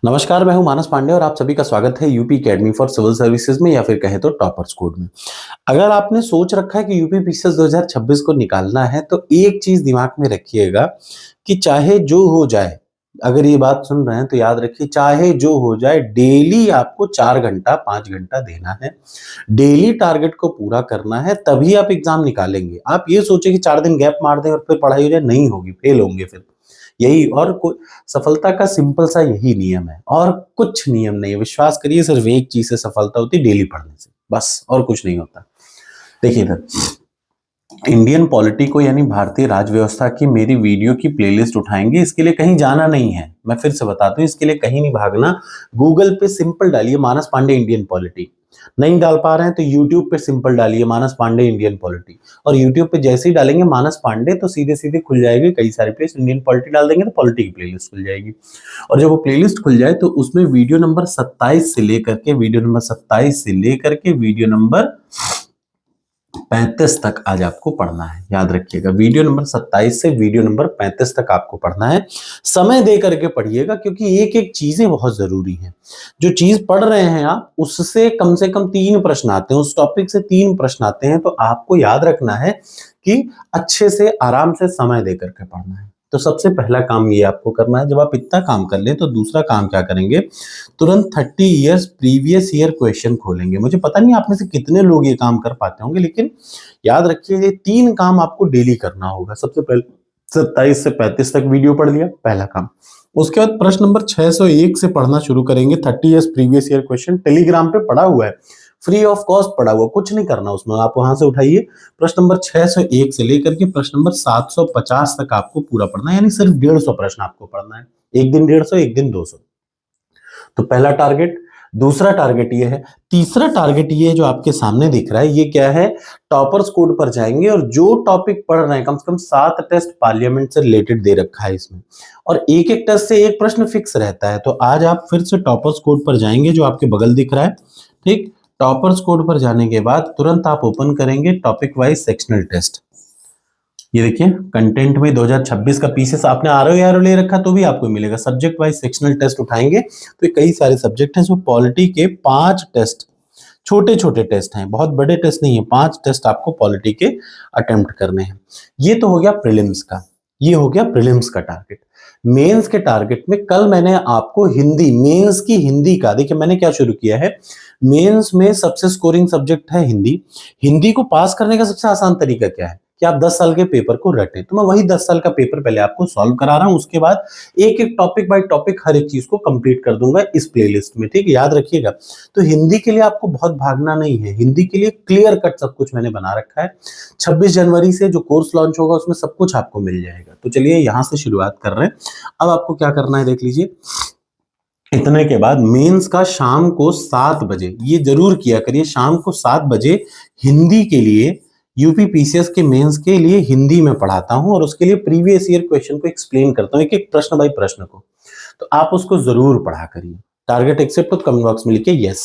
नमस्कार, मैं हूं मानस पांडे और आप सभी का स्वागत है UP academy for civil services में या फिर कहें तो टॉपर्स कोड में। अगर आपने सोच रखा है कि यूपी पीसीएस 2026 को निकालना है तो एक चीज दिमाग में रखिएगा कि चाहे जो हो जाए, अगर ये बात सुन रहे हैं तो याद रखिए चाहे जो हो जाए डेली आपको 4 घंटा 5 घंटा देना है। डेली टारगेट को पूरा करना है तभी आप एग्जाम निकालेंगे। आप ये सोचे कि 4 दिन गैप मार दें और फिर पढ़ाई हो जाए, नहीं होगी, फेल होंगे फिर। यही और सफलता का सिंपल सा यही नियम है और कुछ नियम नहीं है। विश्वास करिए, सिर्फ एक चीज से सफलता होती है, डेली पढ़ने से, बस और कुछ नहीं होता। देखिए इधर इंडियन पॉलिटी को यानी भारतीय राज व्यवस्था की मेरी वीडियो की प्लेलिस्ट उठाएंगे। इसके लिए कहीं जाना नहीं है, मैं फिर से बताता हूँ, इसके लिए कहीं नहीं भागना। गूगल पे सिंपल डालिए मानस पांडे इंडियन पॉलिटी। नहीं डाल पा रहे हैं तो यूट्यूब पे सिंपल डालिए मानस पांडे इंडियन पॉलिटी। और यूट्यूब पे जैसे ही डालेंगे मानस पांडे तो सीधे सीधे खुल जाएगी कई सारे प्लेलिस्ट। इंडियन पॉलिटी डाल देंगे तो पॉलिटी की प्लेलिस्ट खुल जाएगी। और जब वो प्लेलिस्ट खुल जाए तो उसमें वीडियो नंबर 27 से लेकर के वीडियो नंबर 35 तक आज आपको पढ़ना है। याद रखिएगा, वीडियो नंबर 27 से वीडियो नंबर 35 तक आपको पढ़ना है। समय दे करके पढ़िएगा क्योंकि एक एक चीजें बहुत जरूरी हैं। जो चीज पढ़ रहे हैं आप, उससे कम से कम 3 प्रश्न आते हैं, उस टॉपिक से 3 प्रश्न आते हैं, तो आपको याद रखना है कि अच्छे से आराम से समय दे करके पढ़ना है। तो सबसे पहला काम ये आपको करना है। जब आप इतना काम कर लें तो दूसरा काम क्या करेंगे, तुरंत 30 इयर्स प्रीवियस ईयर क्वेश्चन खोलेंगे। मुझे पता नहीं आप में से कितने लोग ये काम कर पाते होंगे, लेकिन याद रखिए ये 3 काम आपको डेली करना होगा। सबसे पहले 27 से 35 तक वीडियो पढ़ लिया, पहला काम। उसके बाद प्रश्न नंबर 601 से पढ़ना शुरू करेंगे। 30 years previous year question Telegram पे पड़ा हुआ है, फ्री ऑफ कॉस्ट पड़ा हुआ, कुछ नहीं करना उसमें, आप वहां से उठाइए। प्रश्न नंबर 601 से लेकर के प्रश्न नंबर 750 तक आपको पूरा पढ़ना है, यानी सिर्फ 150 प्रश्न आपको पढ़ना है। एक दिन 150, एक दिन 200। तो पहला टारगेट। दूसरा टारगेट ये है। तीसरा टारगेट ये है जो आपके सामने दिख रहा है, ये क्या है, टॉपर्स कोड पर जाएंगे और जो टॉपिक पढ़ रहे हैं, कम से कम 7 टेस्ट पार्लियामेंट से रिलेटेड दे रखा है इसमें, और एक एक टेस्ट से एक प्रश्न फिक्स रहता है। तो आज आप फिर से टॉपर्स कोड पर जाएंगे जो आपके बगल दिख रहा है, ठीक। टॉपर्स कोड पर जाने के बाद तुरंत आप ओपन करेंगे टॉपिक वाइज सेक्शनल टेस्ट। ये देखिए कंटेंट में 2026 का पीसीएस आपने आरओ ले रखा तो भी आपको मिलेगा। सब्जेक्ट वाइज सेक्शनल टेस्ट उठाएंगे तो कई सारे सब्जेक्ट हैं। जो पॉलिटी के 5 टेस्ट, छोटे छोटे टेस्ट हैं, बहुत बड़े टेस्ट नहीं है, 5 टेस्ट आपको पॉलिटी के अटेम्प्ट करने हैं। ये तो हो गया प्रीलिम्स का, ये हो गया प्रीलिम्स का टारगेट। मेंस के टारगेट में कल मैंने आपको हिंदी, मेंस की हिंदी का, देखिए मैंने क्या शुरू किया है, मेंस में सबसे स्कोरिंग सब्जेक्ट है हिंदी। हिंदी को पास करने का सबसे आसान तरीका क्या है कि आप 10 साल के पेपर को रटें। तो मैं वही 10 साल का पेपर पहले आपको सॉल्व करा रहा हूं, उसके बाद एक एक टॉपिक बाय टॉपिक हर एक चीज को कंप्लीट कर दूंगा इस प्लेलिस्ट में, ठीक है, याद रखिएगा। तो हिंदी के लिए आपको बहुत भागना नहीं है, हिंदी के लिए क्लियर कट सब कुछ मैंने बना रखा है। 26 जनवरी से जो कोर्स लॉन्च होगा उसमें सब कुछ आपको मिल जाएगा। तो चलिए यहां से शुरुआत कर रहे हैं। अब आपको क्या करना है देख लीजिए। इतने के बाद मेंस का शाम को 7 बजे, ये जरूर किया करिए, शाम को 7 बजे हिंदी के लिए, यूपी पीसीएस के मेंस के लिए हिंदी में पढ़ाता हूं और उसके लिए प्रीवियस ईयर क्वेश्चन को एक्सप्लेन करता हूं, एक एक प्रश्न बाय प्रश्न को। तो आप उसको जरूर पढ़ा करिए। टारगेट एक्सेप्ट तो कमेंट बॉक्स में लिखिए यस।